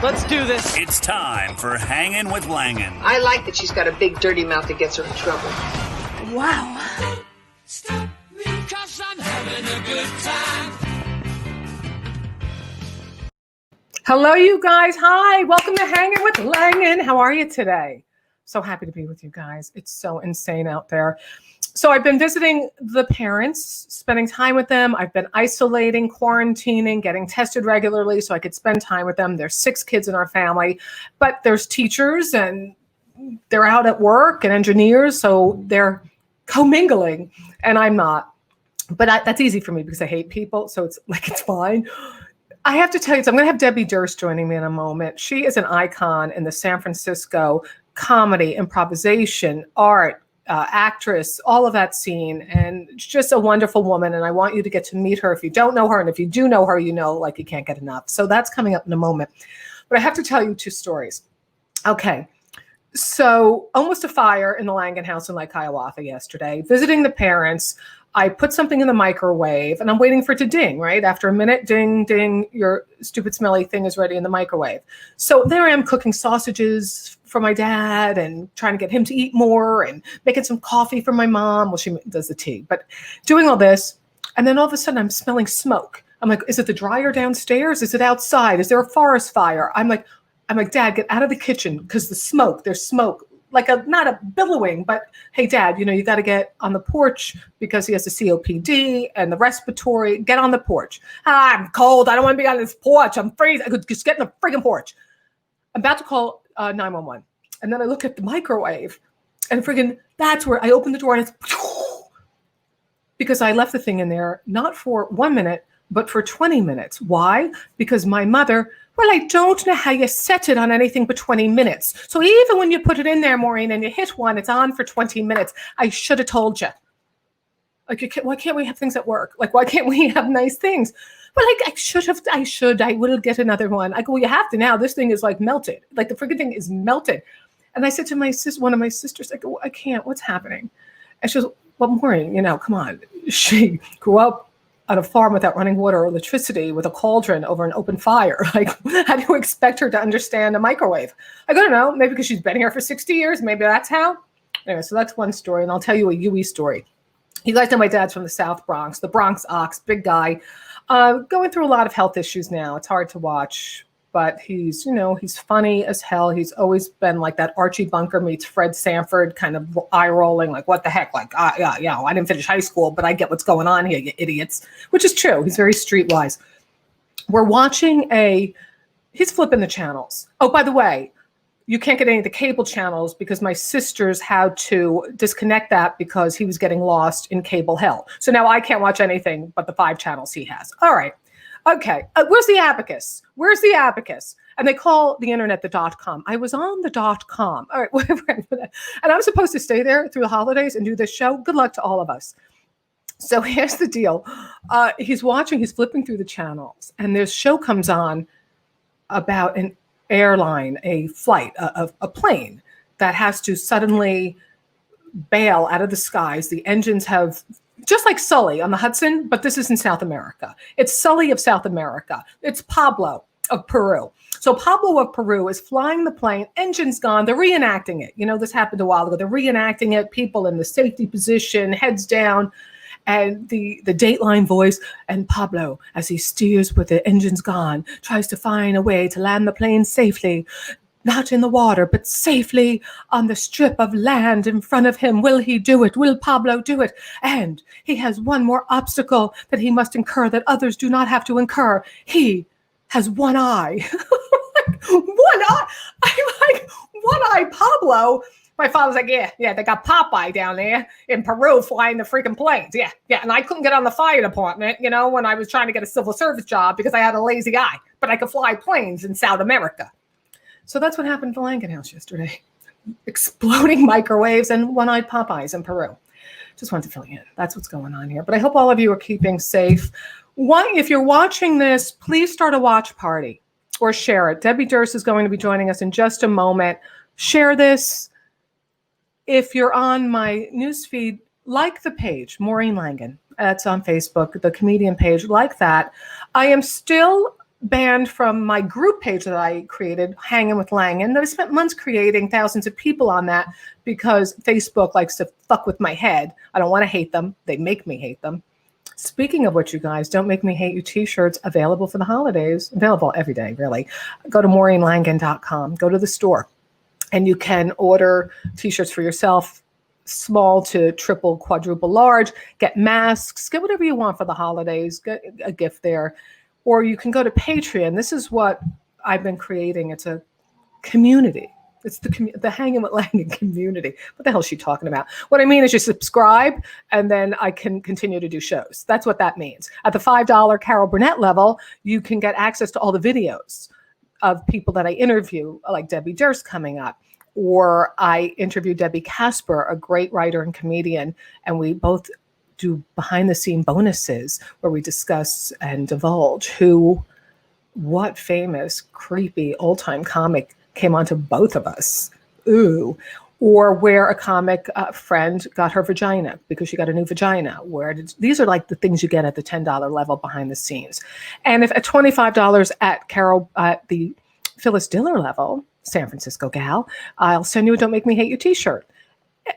Let's do this. It's time for Hanging with Langan. I like that she's got a big dirty mouth that gets her in trouble. Wow. Stop me, 'cause I'm having a good time. Hello, you guys. Hi. Welcome to Hanging with Langan. How are you today? So happy to be with you guys. It's so insane out there. So I've been visiting the parents, spending time with them. I've been isolating, quarantining, getting tested regularly so I could spend time with them. There's 6 kids in our family, but there's teachers and they're out at work and engineers, so they're commingling, and I'm not. But that's easy for me because I hate people, so it's fine. I have to tell you, so I'm going to have Debbie Durst joining me in a moment. She is an icon in the San Francisco comedy, improvisation, art, actress, all of that scene, and just a wonderful woman. And I want you to get to meet her if you don't know her. And if you do know her, you know, like you can't get enough. So that's coming up in a moment. But I have to tell you 2 stories. Okay. So almost a fire in the Langan house in Lake Hiawatha yesterday. Visiting the parents, I put something in the microwave and I'm waiting for it to ding, right? After a minute, ding, ding, your stupid smelly thing is ready in the microwave. So there I am cooking sausages for my dad and trying to get him to eat more and making some coffee for my mom. Well, she does the tea, but doing all this. And then all of a sudden I'm smelling smoke. I'm like, is it the dryer downstairs? Is it outside? Is there a forest fire? I'm like, Dad, get out of the kitchen because there's smoke, like not a billowing, but hey, Dad, you got to get on the porch because he has the COPD and the respiratory. Get on the porch. I'm cold. I don't want to be on this porch. I'm freezing. I could just get in the friggin' porch. I'm about to call 911. And then I look at the microwave and that's where I open the door and it's because I left the thing in there, not for 1 minute, but for 20 minutes. Why? Because my mother, well, I don't know how you set it on anything but 20 minutes. So even when you put it in there, Maureen, and you hit one, it's on for 20 minutes. I should have told you. Like, why can't we have things at work? Like, why can't we have nice things? Well, I will get another one. I go, well, you have to now. This thing is like melted. Like the freaking thing is melted. And I said to one of my sisters, I go, I can't, what's happening? And she goes, well, Maureen, come on. She grew up on a farm without running water or electricity with a cauldron over an open fire. Like, how do you expect her to understand a microwave? I don't know, maybe because she's been here for 60 years. Maybe that's how. Anyway, so that's one story. And I'll tell you a UE story. You guys know my dad's from the South Bronx, the Bronx Ox, big guy, going through a lot of health issues now. It's hard to watch, but he's funny as hell. He's always been like that Archie Bunker meets Fred Sanford kind of eye rolling, like, what the heck? Like, yeah, I didn't finish high school, but I get what's going on here, you idiots, which is true. He's very streetwise. We're watching he's flipping the channels. Oh, by the way, you can't get any of the cable channels because my sisters had to disconnect that because he was getting lost in cable hell. So now I can't watch anything but the 5 channels he has. All right. Okay. Where's the abacus? And they call the internet the .com. I was on the .com. All right. Whatever. And I'm supposed to stay there through the holidays and do this show. Good luck to all of us. So here's the deal. He's flipping through the channels, and this show comes on about an airline, a flight, a plane that has to suddenly bail out of the skies. The engines have, just like Sully on the Hudson, but this is in South America. It's Sully of South America. It's Pablo of Peru. So Pablo of Peru is flying the plane, engine's gone, they're reenacting it. This happened a while ago. They're reenacting it, people in the safety position, heads down, and the Dateline voice, and Pablo, as he steers with the engines gone, tries to find a way to land the plane safely, not in the water, but safely on the strip of land in front of him. Will he do it? Will Pablo do it? And he has one more obstacle that he must incur that others do not have to incur. He has one eye. One eye? I'm like, one eye Pablo? My father's like, yeah, they got Popeye down there in Peru flying the freaking planes. Yeah. And I couldn't get on the fire department, when I was trying to get a civil service job because I had a lazy eye, but I could fly planes in South America. So that's what happened at the Langan house yesterday. Exploding microwaves and one-eyed Popeyes in Peru. Just wanted to fill you in. That's what's going on here. But I hope all of you are keeping safe. If you're watching this, please start a watch party or share it. Debbie Durst is going to be joining us in just a moment. Share this. If you're on my newsfeed, like the page, Maureen Langan. That's on Facebook, the comedian page, like that. I am still banned from my group page that I created, Hanging with Langan. I spent months creating, thousands of people on that because Facebook likes to fuck with my head. I don't want to hate them. They make me hate them. Speaking of which, you guys, Don't Make Me Hate You t-shirts available for the holidays, available every day, really. Go to MaureenLangan.com, go to the store, and you can order t-shirts for yourself, small to triple, quadruple large, get masks, get whatever you want for the holidays, get a gift there. Or you can go to Patreon. This is what I've been creating. It's a community. It's the Hanging with Langan community. What the hell is she talking about? What I mean is you subscribe, and then I can continue to do shows. That's what that means. At the $5 Carol Burnett level, you can get access to all the videos of people that I interview, like Debbie Durst coming up. Or I interviewed Debbie Casper, a great writer and comedian, and we both do behind-the-scene bonuses where we discuss and divulge what famous, creepy, old-time comic came onto both of us. Ooh. Or where a comic friend got her vagina because she got a new vagina. These are like the things you get at the $10 level behind the scenes. And if at $25 at the Phyllis Diller level, San Francisco gal, I'll send you a Don't Make Me Hate You t-shirt.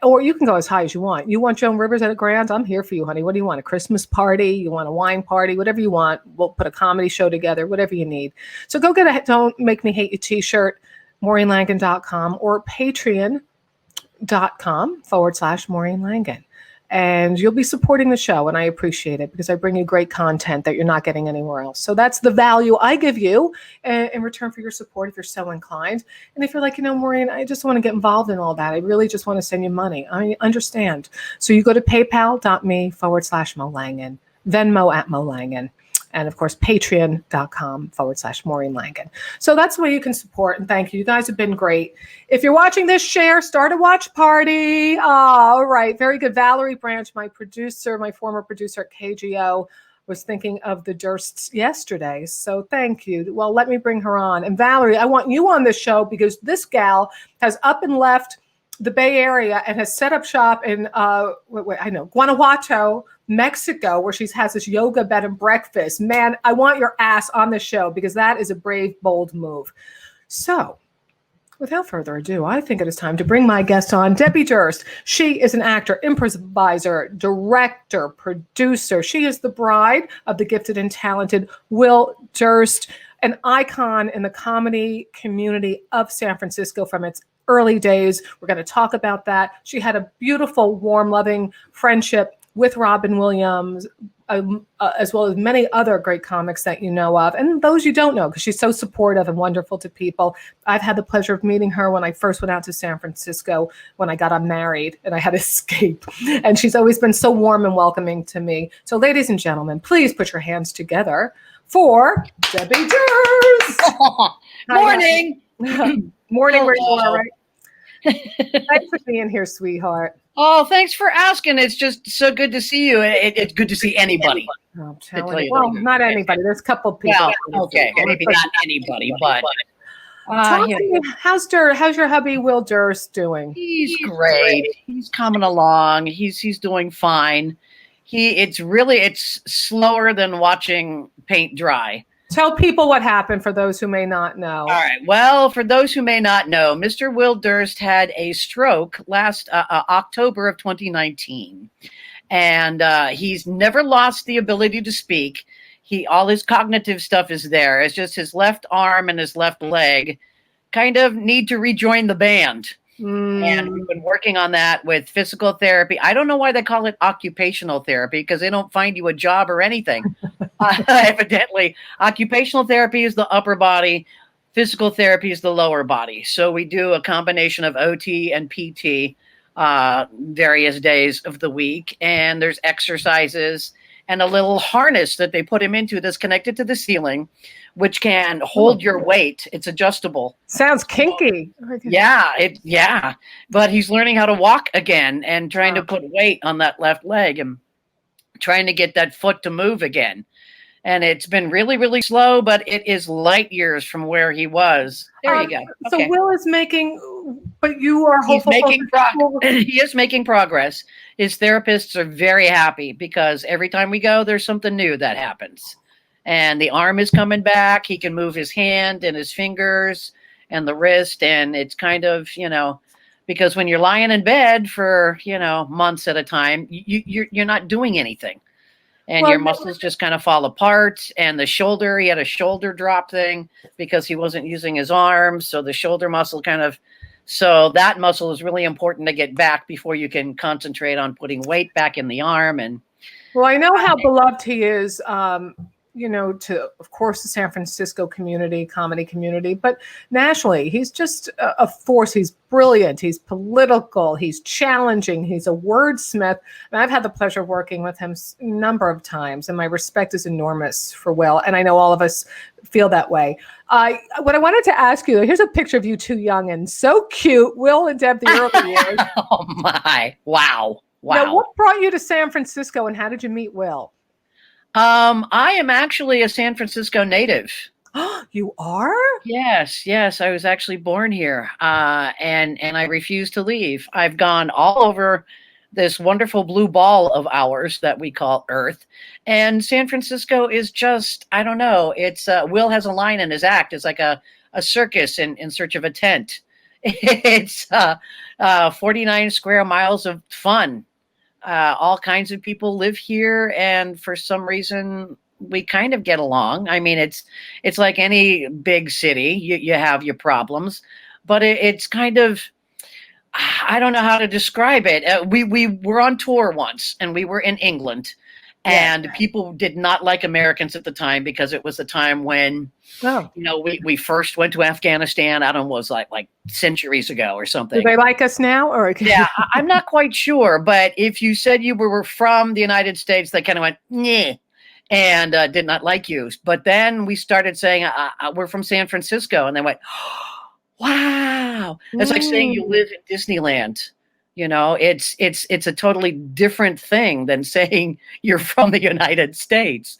Or you can go as high as you want. You want Joan Rivers at a grand? I'm here for you, honey. What do you want? A Christmas party? You want a wine party? Whatever you want. We'll put a comedy show together, whatever you need. So go get a Don't Make Me Hate You t-shirt, MaureenLangan.com or Patreon.com/Maureen Langan. And you'll be supporting the show, and I appreciate it because I bring you great content that you're not getting anywhere else. So that's the value I give you in return for your support if you're so inclined. And if you're like, Maureen, I just want to get involved in all that. I really just want to send you money. I understand. So you go to paypal.me/Mo Langan, Venmo at Mo Langan. And of course, patreon.com/Maureen Langan. So that's the way you can support. And thank you. You guys have been great. If you're watching this, share, start a watch party. All right. Very good. Valerie Branch, my former producer at KGO, was thinking of the Dursts yesterday. So thank you. Well, let me bring her on. And Valerie, I want you on this show because this gal has up and left the Bay Area and has set up shop in Guanajuato, Mexico, where she has this yoga bed and breakfast. Man, I want your ass on the show because that is a brave, bold move. So without further ado, I think it is time to bring my guest on, Debbie Durst. She is an actor, improviser, director, producer. She is the bride of the gifted and talented Will Durst, an icon in the comedy community of San Francisco from its early days. We're going to talk about that. She had a beautiful, warm, loving friendship with Robin Williams, as well as many other great comics that you know of, and those you don't know because she's so supportive and wonderful to people. I've had the pleasure of meeting her when I first went out to San Francisco when I got unmarried and I had to escape. And she's always been so warm and welcoming to me. So ladies and gentlemen, please put your hands together for Debbie Durst. Morning. Morning where you are, right? Thanks for being here, sweetheart. Oh, thanks for asking. It's just so good to see you. It's good to see anybody. I'm telling you. Well, not anybody. There's a couple of people. Well, okay, maybe not anybody, but tell me, how's your hubby Will Durst doing? He's great. He's coming along. He's doing fine. It's slower than watching paint dry. Tell people what happened for those who may not know. All right. Well, for those who may not know, Mr. Will Durst had a stroke last October of 2019. And he's never lost the ability to speak. All his cognitive stuff is there. It's just his left arm and his left leg kind of need to rejoin the band. And we've been working on that with physical therapy. I don't know why they call it occupational therapy because they don't find you a job or anything. Evidently, occupational therapy is the upper body. Physical therapy is the lower body. So we do a combination of OT and PT various days of the week. And there's exercises and a little harness that they put him into that's connected to the ceiling, which can hold your weight. It's adjustable. Sounds kinky. Yeah. But he's learning how to walk again and trying to put weight on that left leg and trying to get that foot to move again. And it's been really, really slow, but it is light years from where he was. There you go. So okay. Will is but you are hopeful. He is making progress. His therapists are very happy because every time we go, there's something new that happens. and the arm is coming back. He can move his hand and his fingers and the wrist, and it's kind of, because when you're lying in bed for, months at a time, you're not doing anything. And your muscles just kind of fall apart. And the shoulder, he had a shoulder drop thing because he wasn't using his arms. So the shoulder muscle so that muscle is really important to get back before you can concentrate on putting weight back in the arm. And well, I know how beloved he is, to, of course, the San Francisco comedy community, but nationally, he's just a force. He's brilliant. He's political. He's challenging. He's a wordsmith. And I've had the pleasure of working with him a number of times, and my respect is enormous for Will. And I know all of us feel that way. What I wanted to ask you, here's a picture of you two young and so cute, Will and Deb, the early years. Oh, my. Wow. Now, what brought you to San Francisco, and how did you meet Will? I am actually a San Francisco native. You are? Yes. I was actually born here, and I refuse to leave. I've gone all over this wonderful blue ball of ours that we call Earth, and San Francisco is just, I don't know. It's Will has a line in his act. It's like a circus in search of a tent. It's 49 square miles of fun. All kinds of people live here, and for some reason we kind of get along. I mean, it's like any big city. You have your problems, but it's kind of, I don't know how to describe it. We were on tour once, and we were in England, and people did not like Americans at the time because it was the time when, we first went to Afghanistan. I don't know, it was like centuries ago or something. Do they like us now? Or yeah, I'm not quite sure. But if you said you were from the United States, they kind of went, "Nyeh," and did not like you. But then we started saying, we're from San Francisco. And they went, wow. That's like saying you live in Disneyland. It's a totally different thing than saying you're from the United States.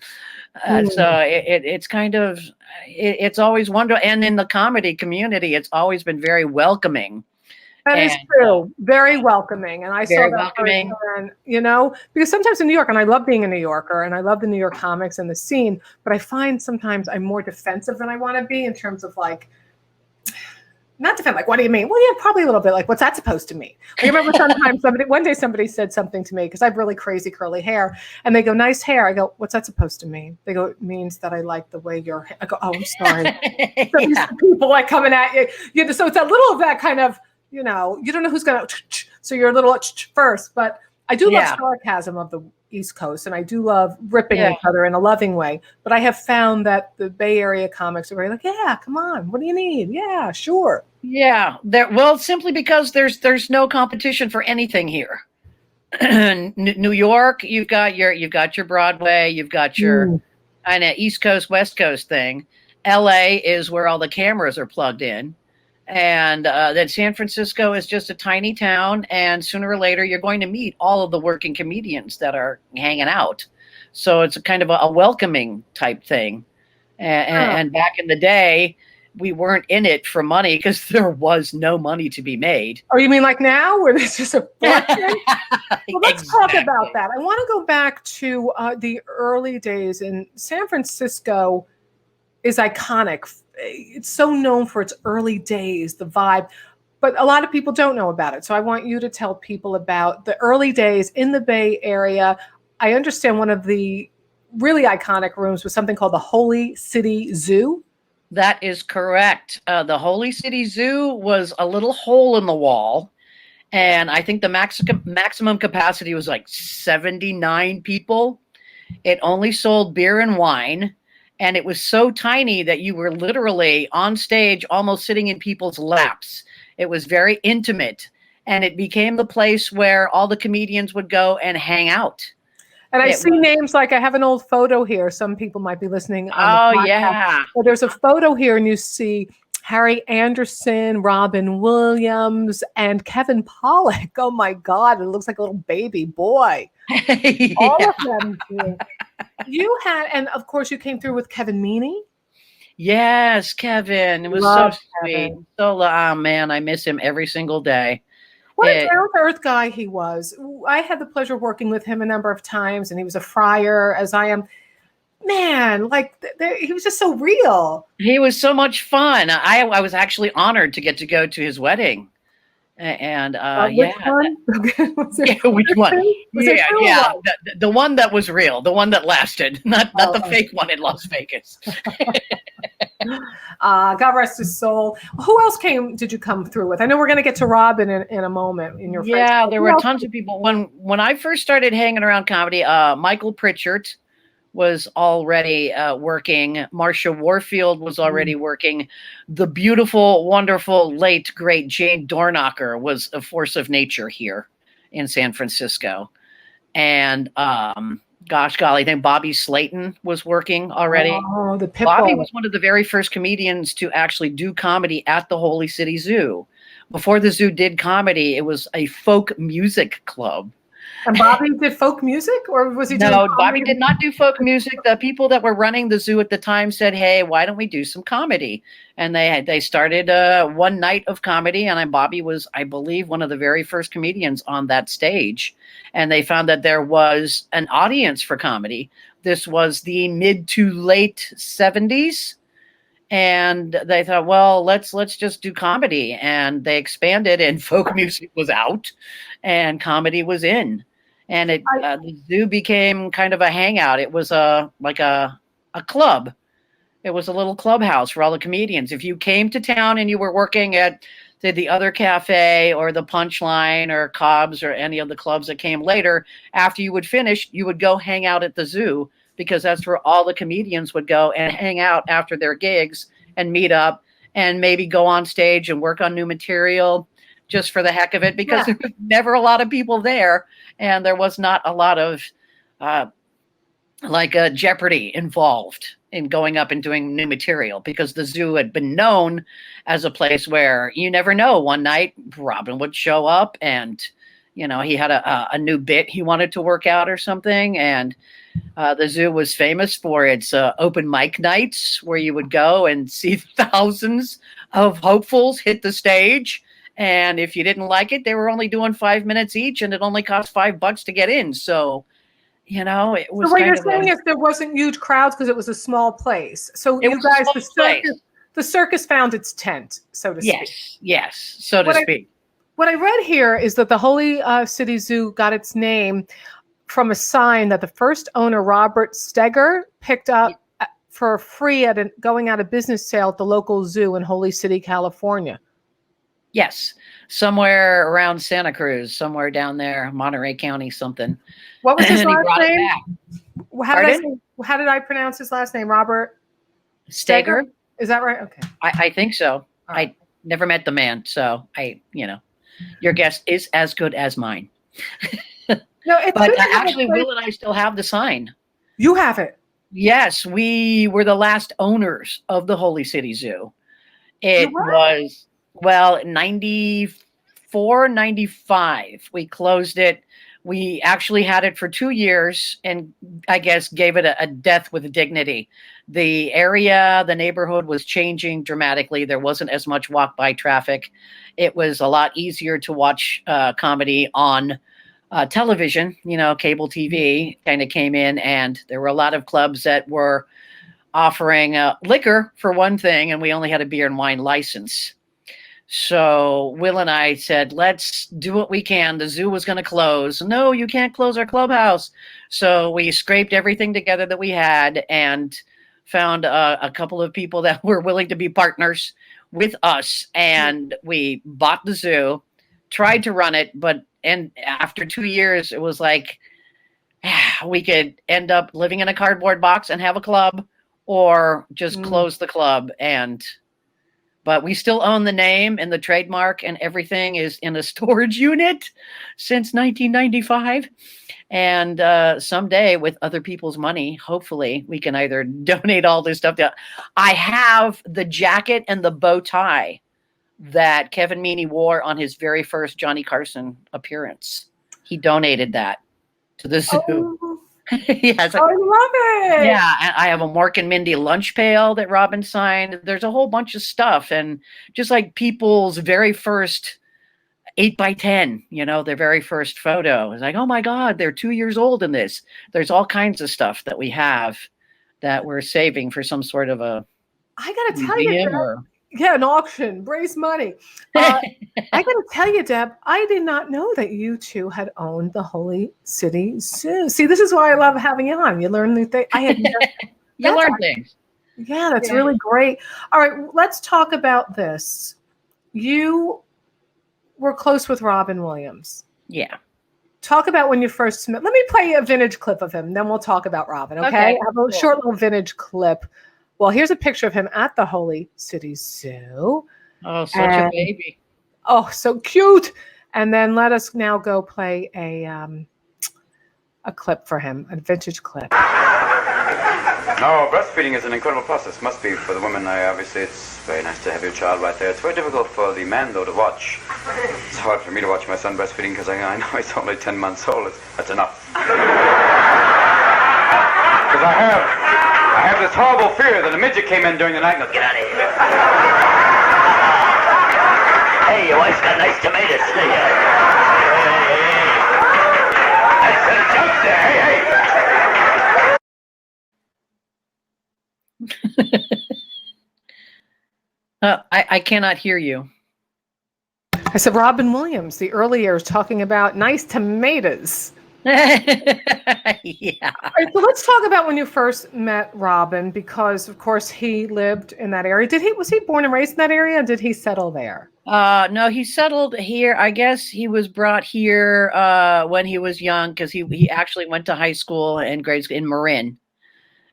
So it's kind of, it's always wonderful. And in the comedy community, it's always been very welcoming. That is true. Very welcoming. And I saw that welcoming. Because sometimes in New York, and I love being a New Yorker, and I love the New York comics and the scene, but I find sometimes I'm more defensive than I want to be in terms of not defend, what do you mean? Well, yeah, probably a little bit. What's that supposed to mean? I remember one day somebody said something to me because I have really crazy curly hair, and they go, "Nice hair." I go, "What's that supposed to mean?" They go, "It means that I like the way your hair." I go, "Oh, I'm sorry." So these people coming at you. So it's a little of that kind of, you don't know who's going to, so you're a little first. But I do love sarcasm of the East Coast, and I do love ripping each other in a loving way. But I have found that the Bay Area comics are very yeah, come on, what do you need? Yeah, sure. Yeah, simply because there's no competition for anything here. New York, you've got your Broadway, you've got your kind of East Coast, West Coast thing. LA is where all the cameras are plugged in. And then San Francisco is just a tiny town, and sooner or later you're going to meet all of the working comedians that are hanging out. So it's a kind of a welcoming type thing. And back in the day, we weren't in it for money because there was no money to be made. Oh, you mean like now, where there's just a fortune? Well, let's talk about that. I want to go back to the early days. In San Francisco is iconic. It's so known for its early days, the vibe, but a lot of people don't know about it. So I want you to tell people about the early days in the Bay Area. I understand one of the really iconic rooms was something called the Holy City Zoo. That is correct. The Holy City Zoo was a little hole in the wall, and I think the maximum capacity was 79 people. It only sold beer and wine. And it was so tiny that you were literally on stage, almost sitting in people's laps. It was very intimate. And it became the place where all the comedians would go and hang out. And I see names I have an old photo here. Some people might be listening. Well, there's a photo here, and you see Harry Anderson, Robin Williams, and Kevin Pollak. Oh, my God. It looks like a little baby boy. All of them do. You had, and of course you came through with Kevin Meaney. Yes, Kevin. It was so sweet. So, man, I miss him every single day. What a down-to-earth guy he was. I had the pleasure of working with him a number of times, and he was a friar, as I am. man, like he was just so real. He was so much fun. I was actually honored to get to go to his wedding. And Which one? Was it which one? Was it true or what? The one that was real, the one that lasted, not the fake one in Las Vegas. God rest his soul. Who else did you come through with? I know we're going to get to Robin in a moment. In your yeah, there were tons of people when I first started hanging around comedy. Michael Pritchard was already working. Marsha Warfield was already working. The beautiful, wonderful, late, great Jane Dornacher was a force of nature here in San Francisco. And gosh golly, I think Bobby Slayton was working already. Oh, the Pitbull. Bobby was one of the very first comedians to actually do comedy at the Holy City Zoo. Before the zoo did comedy, it was a folk music club. And Bobby did folk music, or was he doing No, comedy? Bobby did not do folk music. The people that were running the zoo at the time said, hey, why don't we do some comedy? And they started one night of comedy, and Bobby was, I believe, one of the very first comedians on that stage. And they found that there was an audience for comedy. This was the mid to late 70s. And they thought, well, let's just do comedy. And they expanded, and folk music was out and comedy was in. And the zoo became kind of a hangout. It was like a club. It was a little clubhouse for all the comedians. If you came to town and you were working at the other cafe or the Punchline or Cobb's or any of the clubs that came later, after you would finish, you would go hang out at the zoo, because that's where all the comedians would go and hang out after their gigs and meet up and maybe go on stage and work on new material just for the heck of it, because there was never a lot of people there, and there was not a lot of jeopardy involved in going up and doing new material, because the zoo had been known as a place where you never know. One night Robin would show up and, he had a new bit he wanted to work out or something. And the zoo was famous for its open mic nights, where you would go and see thousands of hopefuls hit the stage. And if you didn't like it, they were only doing 5 minutes each, and it only cost $5 to get in. So, it was. So what you're saying is there wasn't huge crowds because it was a small place. So you guys, the circus found its tent, so to speak. Yes, so to speak. What I read here is that the Holy City Zoo got its name from a sign that the first owner, Robert Steger, picked up for free at going out of business sale at the local zoo in Holy City, California. Yes, somewhere around Santa Cruz, somewhere down there, Monterey County, something. What was his last name? How did I pronounce his last name? Robert Steger? Is that right? Okay. I think so. Right. I never met the man, so your guess is as good as mine. No, it's but actually, Will and I still have the sign. You have it? Yes, we were the last owners of the Holy City Zoo. It was, 94, 95. We closed it. We actually had it for 2 years, and I guess gave it a death with dignity. The area, the neighborhood was changing dramatically. There wasn't as much walk-by traffic. It was a lot easier to watch comedy on television. Cable TV kind of came in, and there were a lot of clubs that were offering liquor for one thing, and we only had a beer and wine license. So Will and I said, let's do what we can. The zoo was going to close. No, you can't close our clubhouse. So we scraped everything together that we had and found a couple of people that were willing to be partners with us. And we bought the zoo, tried to run it, and after 2 years, it was like, we could end up living in a cardboard box and have a club, or just close the club. But we still own the name and the trademark, and everything is in a storage unit since 1995. And someday, with other people's money, hopefully we can either donate all this stuff. I have the jacket and the bow tie that Kevin Meaney wore on his very first Johnny Carson appearance. He donated that to the zoo. Oh. Yes, I love it. Yeah, and I have a Mork and Mindy lunch pail that Robin signed. There's a whole bunch of stuff, and just like people's very first 8x10, their very first photo. It's like, oh my God, they're 2 years old in this. There's all kinds of stuff that we have that we're saving for some sort of a I got to tell you, museum Deb, or yeah, an auction, raise money. I got to tell you, Deb, I did not know that you two had owned the Holy City Zoo. See, this is why I love having you on. You learn new things. I had never, you learn things. yeah, that's Yeah. really great. All right, let's talk about this. You were close with Robin Williams. Yeah. Talk about when you first met. Let me play you a vintage clip of him, then we'll talk about Robin, okay? Okay, I have a cool. short little vintage clip. Well, here's a picture of him at the Holy City Zoo. Oh, such a baby. Oh, so cute. And then let us now go play a clip for him, a vintage clip. No, breastfeeding is an incredible process. Must be for the women. Obviously, it's very nice to have your child right there. It's very difficult for the man, though, to watch. It's hard for me to watch my son breastfeeding because I know he's only 10 months old. That's enough. Because I have this horrible fear that a midget came in during the night and goes, "Get out of here." Hey, your wife's got nice tomatoes. Hey, nice set of jumps there. Hey. I cannot hear you. I said Robin Williams, the early years, talking about nice tomatoes. Yeah. All right, so let's talk about when you first met Robin, because of course he lived in that area. Was he born and raised in that area, or did he settle there? No, he settled here. I guess he was brought here when he was young because he actually went to high school and grade school in Marin.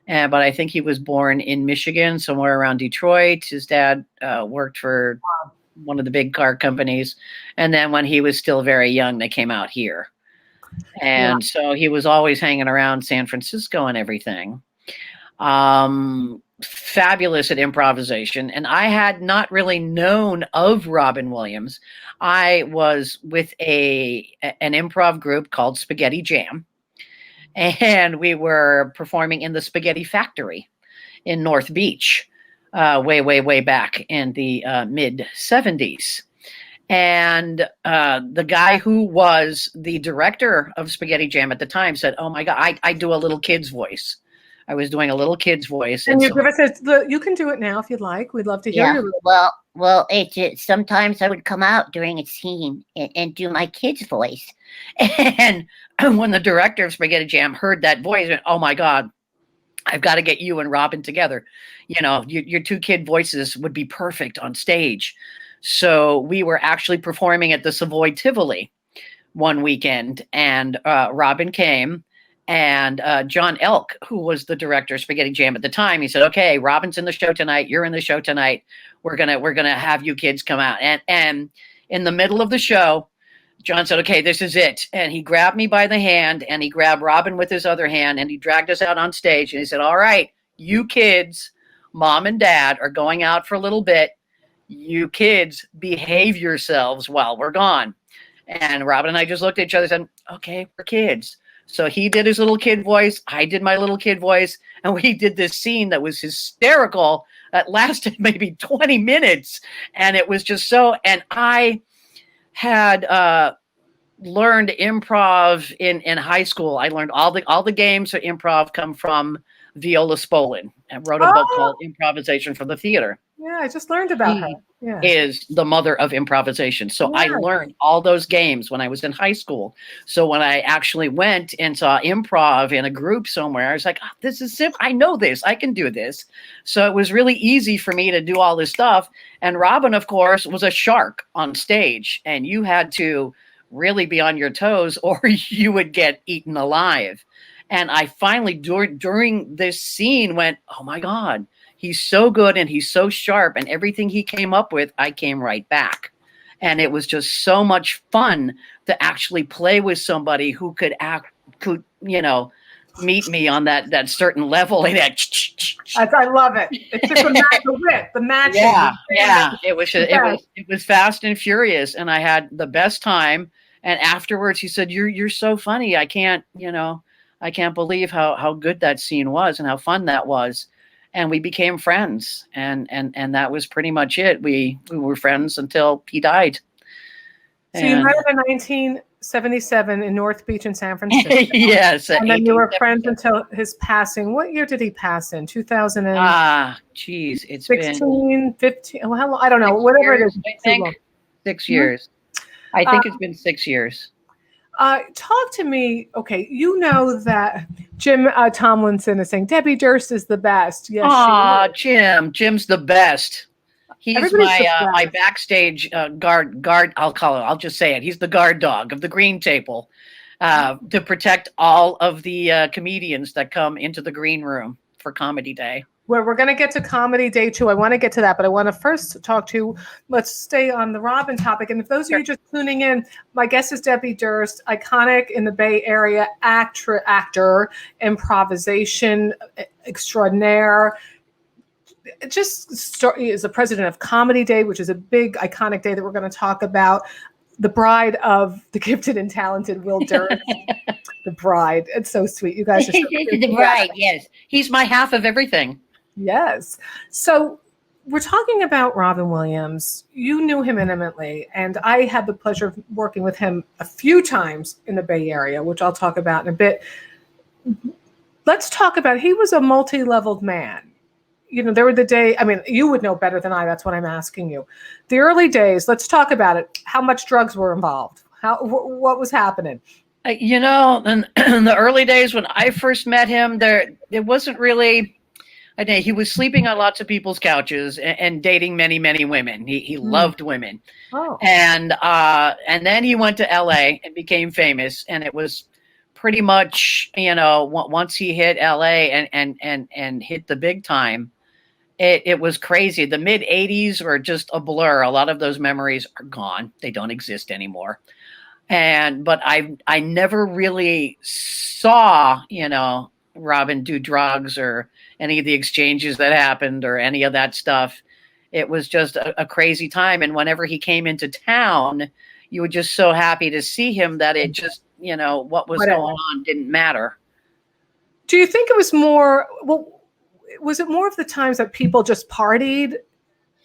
But I think he was born in Michigan, somewhere around Detroit. His dad worked for one of the big car companies. And then when he was still very young, they came out here. And so he was always hanging around San Francisco and everything. Fabulous at improvisation. And I had not really known of Robin Williams. I was with an improv group called Spaghetti Jam. And we were performing in the Spaghetti Factory in North Beach, way back in the mid 70s. And the guy who was the director of Spaghetti Jam at the time said, "Oh my God, I do a little kid's voice." I was doing a little kid's voice. And you so, give us you can do it now if you'd like. We'd love to hear you. Well, sometimes I would come out during a scene and do my kid's voice. and when the director of Spaghetti Jam heard that voice, he went, "Oh my God, I've got to get you and Robin together. You know, your two kid voices would be perfect on stage." So we were actually performing at the Savoy Tivoli one weekend, and Robin came, and John Elk, who was the director of Spaghetti Jam at the time, he said, "Okay, Robin's in the show tonight. You're in the show tonight. We're gonna have you kids come out." And in the middle of the show, John said, "Okay, this is it." And he grabbed me by the hand, and he grabbed Robin with his other hand, and he dragged us out on stage. And he said, "All right, you kids, mom and dad are going out for a little bit. You kids behave yourselves while we're gone." And Robin and I just looked at each other and said, "Okay, we're kids." So he did his little kid voice. I did my little kid voice. And we did this scene that was hysterical. That lasted maybe 20 minutes. And it was just so, and I had learned improv in high school. I learned all the games for improv come from Viola Spolin, and wrote a book called Improvisation for the Theater. Yeah, I just learned about her. Yeah. Is the mother of improvisation. So I learned all those games when I was in high school. So when I actually went and saw improv in a group somewhere, I was like, "Oh, this is simple. I know this. I can do this." So it was really easy for me to do all this stuff. And Robin, of course, was a shark on stage, and you had to really be on your toes or you would get eaten alive. And I finally, during this scene, went, "Oh my God, he's so good and he's so sharp." And everything he came up with, I came right back. And it was just so much fun to actually play with somebody who could meet me on that certain level. And I love it. It's just the matching. Yeah. It was fast and furious, and I had the best time. And afterwards, he said, "You're so funny. I can't believe how good that scene was and how fun that was." And we became friends, and that was pretty much it. We were friends until he died. So you met him in 77 in North Beach in San Francisco. Yes. And then you were 1877. friends until his passing. What year did he pass in? 2016, Geez, it's been 15? Well, how long? I don't know. 6 Whatever years, it is. I too think. long. 6 years. I think it's been 6 years. Talk to me. Okay, you know that Jim Tomlinson is saying Debbie Durst is the best. Yes, Aw, she is. Jim's the best. He's Everybody's the my best. backstage guard. I'll just say it. He's the guard dog of the green table to protect all of the comedians that come into the green room for Comedy Day. Where we're going to get to Comedy Day too. I want to get to that, but I want to first talk to, let's stay on the Robin topic. And if those of you just tuning in, my guest is Debbie Durst, iconic in the Bay Area actor, improvisation extraordinaire. Is the president of Comedy Day, which is a big iconic day that we're going to talk about. The bride of the gifted and talented Will Durst. The bride. It's so sweet. You guys are so The bride, yes. He's my half of everything. Yes. So we're talking about Robin Williams. You knew him intimately, and I had the pleasure of working with him a few times in the Bay Area, which I'll talk about in a bit. Let's talk about, he was a multi-leveled man. You know, there were the day, I mean, you would know better than I, that's what I'm asking you. The early days, let's talk about it. How much drugs were involved? What was happening? You know, in the early days when I first met him, it wasn't really. I know he was sleeping on lots of people's couches and dating many, many women. He loved women. Oh. And then he went to LA and became famous. And it was pretty much, you know, once he hit LA and hit the big time, it was crazy. The mid 80s were just a blur. A lot of those memories are gone. They don't exist anymore. But I never really saw, you know, Robin do drugs or any of the exchanges that happened or any of that stuff. It was just a crazy time. And whenever he came into town, you were just so happy to see him that it just, you know, what was going on didn't matter. Do you think it was more, was it more of the times that people just partied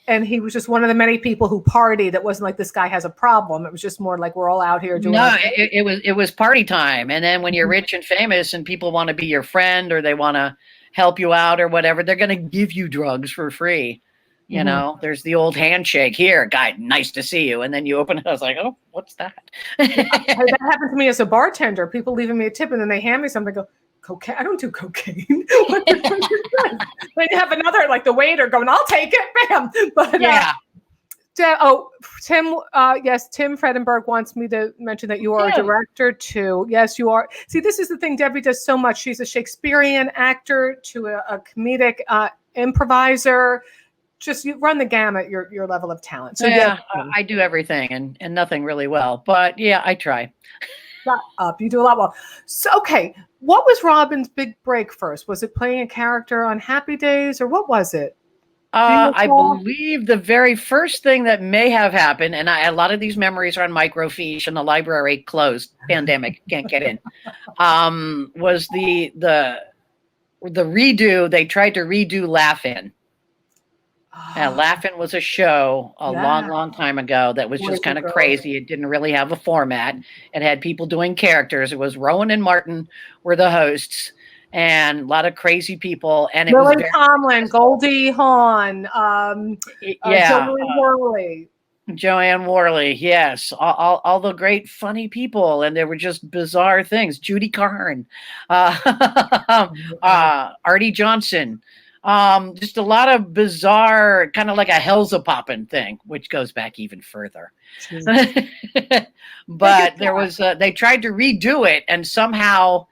and he was just one of the many people who partied? It wasn't like this guy has a problem. It was just more like we're all out here doing. No, it was party time. And then when you're rich and famous and people want to be your friend or they want to help you out or whatever, they're going to give you drugs for free. You know, there's the old handshake. Here, guy, nice to see you. And then you open it. I was like, oh, what's that? That happened to me as a bartender. People leaving me a tip and then they hand me something. I go, cocaine? I don't do cocaine. Then you have another, like the waiter going, I'll take it, bam. But yeah. Tim, yes, Tim Fredenberg wants me to mention that you are a director too. Yes, you are. See, this is the thing. Debbie does so much. She's a Shakespearean actor to a comedic improviser. Just you run the gamut, your level of talent. So yeah, I do everything and nothing really well. But yeah, I try. You do a lot well. So, okay, what was Robin's big break first? Was it playing a character on Happy Days or what was it? I believe the very first thing that may have happened, and a lot of these memories are on microfiche and the library closed, pandemic, can't get in, was the redo. They tried to redo Laugh-In. Laugh-In was a show a long time ago that was just kind of crazy. It didn't really have a format. It had people doing characters. It was Rowan and Martin were the hosts, and a lot of crazy people. And it was Tomlin, Goldie Hawn, Joanne Worley, yes, all the great funny people, and there were just bizarre things. Judy Carn, Artie Johnson. Just a lot of bizarre, kind of like a Hell's-a-Poppin' thing, which goes back even further. But there was, they tried to redo it, and somehow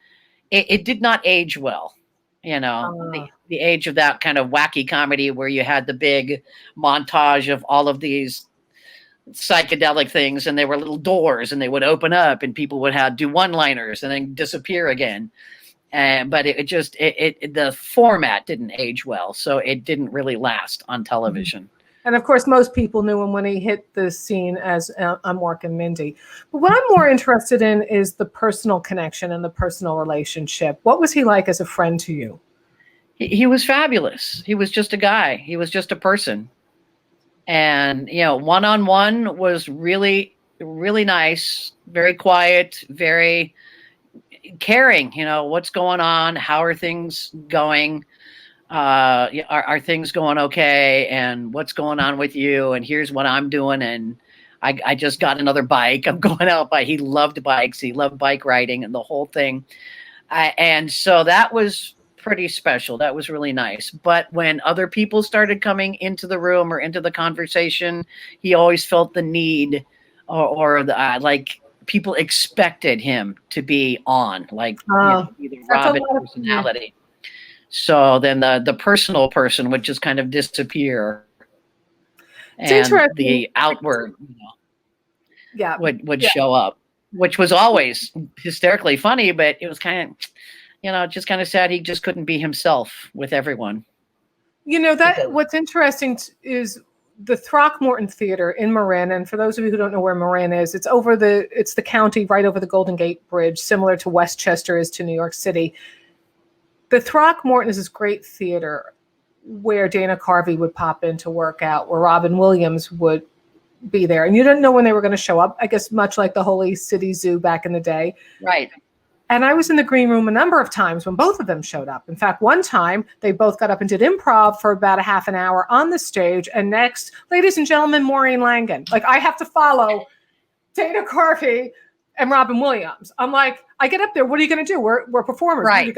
it did not age well. You know, the age of that kind of wacky comedy where you had the big montage of all of these psychedelic things, and they were little doors, and they would open up, and people would do one-liners and then disappear again. But the format didn't age well, so it didn't really last on television. And of course, most people knew him when he hit the scene as Mork and Mindy. But what I'm more interested in is the personal connection and the personal relationship. What was he like as a friend to you? He was fabulous. He was just a guy. He was just a person. And, you know, one-on-one was really really nice, very quiet, very caring. What's going on? How are things going? Are things going okay? And what's going on with you? And here's what I'm doing. And I just got another bike. I'm going out by. He loved bikes. He loved bike riding and the whole thing. And so that was pretty special. That was really nice. But when other people started coming into the room or into the conversation, he always felt the need or like people expected him to be on, like be the Robin personality. So then the personal person would just kind of disappear. It's and interesting. The outward would show up, which was always hysterically funny, but it was kind of, just kind of sad he just couldn't be himself with everyone. What's interesting is the Throckmorton Theater in Marin, and for those of you who don't know where Marin is, it's the county right over the Golden Gate Bridge, similar to Westchester is to New York City. The Throckmorton is this great theater where Dana Carvey would pop in to work out, where Robin Williams would be there. And you didn't know when they were going to show up, I guess much like the Holy City Zoo back in the day. Right. And I was in the green room a number of times when both of them showed up. In fact, one time they both got up and did improv for about a half an hour on the stage. And next, ladies and gentlemen, Maureen Langan. Like, I have to follow Dana Carvey and Robin Williams. I'm like, I get up there. What are you going to do? We're performers. Right.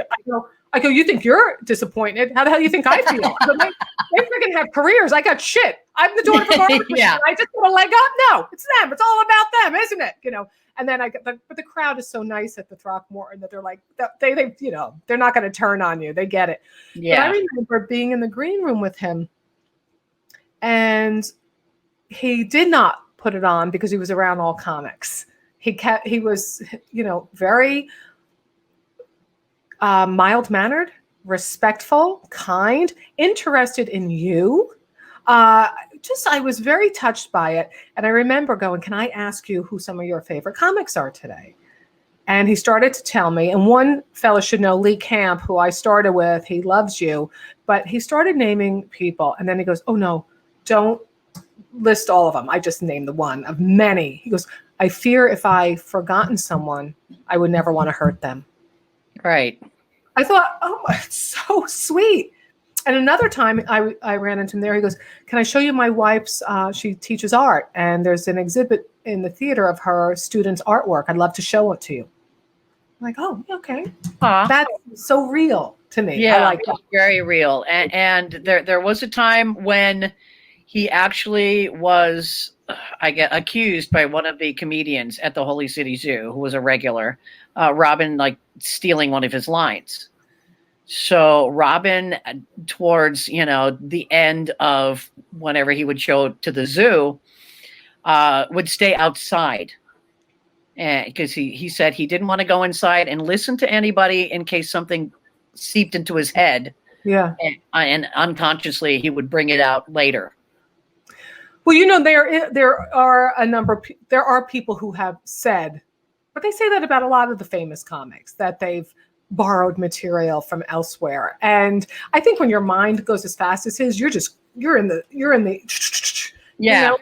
I go, you think you're disappointed? How the hell do you think I feel? They freaking have careers. I got shit. I'm the daughter of a garbage man. I just got a leg up. No, it's them. It's all about them, isn't it? And then but the crowd is so nice at the Throckmorton that they're like, they they're not going to turn on you. They get it. Yeah. But I remember being in the green room with him, and he did not put it on because he was around all comics. He was, very mild-mannered, respectful, kind, interested in you. I was very touched by it. And I remember going, can I ask you who some of your favorite comics are today? And he started to tell me, and one fellow should know, Lee Camp, who I started with, he loves you, but he started naming people. And then he goes, oh no, don't list all of them. I just named the one of many. He goes, I fear if I've forgotten someone, I would never want to hurt them. Right. I thought, oh, it's so sweet. And another time I ran into him there. He goes, can I show you my wife's, she teaches art, and there's an exhibit in the theater of her students' artwork. I'd love to show it to you. I'm like, oh, okay. That's so real to me. Yeah, I like that. Very real. And there was a time when he actually was, accused by one of the comedians at the Holy City Zoo, who was a regular, Robin, stealing one of his lines. So Robin, towards, the end of whenever he would show to the zoo, would stay outside. Because he said he didn't want to go inside and listen to anybody in case something seeped into his head. Yeah. And unconsciously he would bring it out later. Well, there are people who have said, but they say that about a lot of the famous comics, that they've borrowed material from elsewhere. And I think when your mind goes as fast as his, you're in the yeah.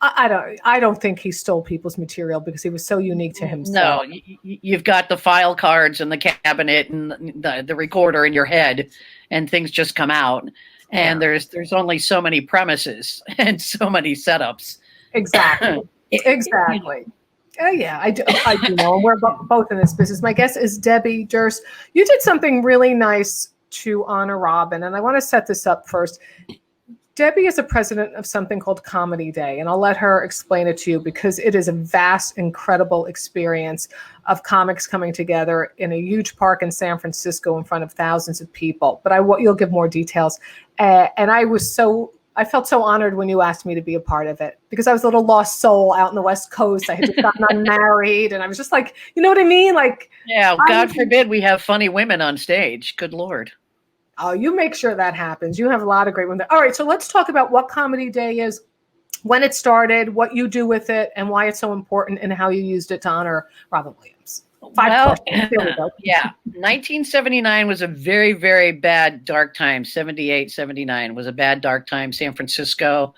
I don't think he stole people's material because he was so unique to himself. No, you've got the file cards in the cabinet and the recorder in your head, and things just come out. And there's only so many premises and so many setups. Exactly. Exactly. Yeah, I do know. And we're both in this business. My guest is Debbie Durst. You did something really nice to honor Robin, and I want to set this up first. Debbie is a president of something called Comedy Day, and I'll let her explain it to you because it is a vast, incredible experience of comics coming together in a huge park in San Francisco in front of thousands of people. But you'll give more details. And I felt so honored when you asked me to be a part of it because I was a little lost soul out in the West Coast. I had just gotten unmarried, and I was just like, you know what I mean? God forbid we have funny women on stage. Good Lord. Oh, you make sure that happens. You have a lot of great ones. All right, so let's talk about what Comedy Day is, when it started, what you do with it, and why it's so important, and how you used it to honor Robin Williams. Well, There we go. yeah, 1979 was a very, very bad dark time. 78, 79 was a bad dark time. San Francisco,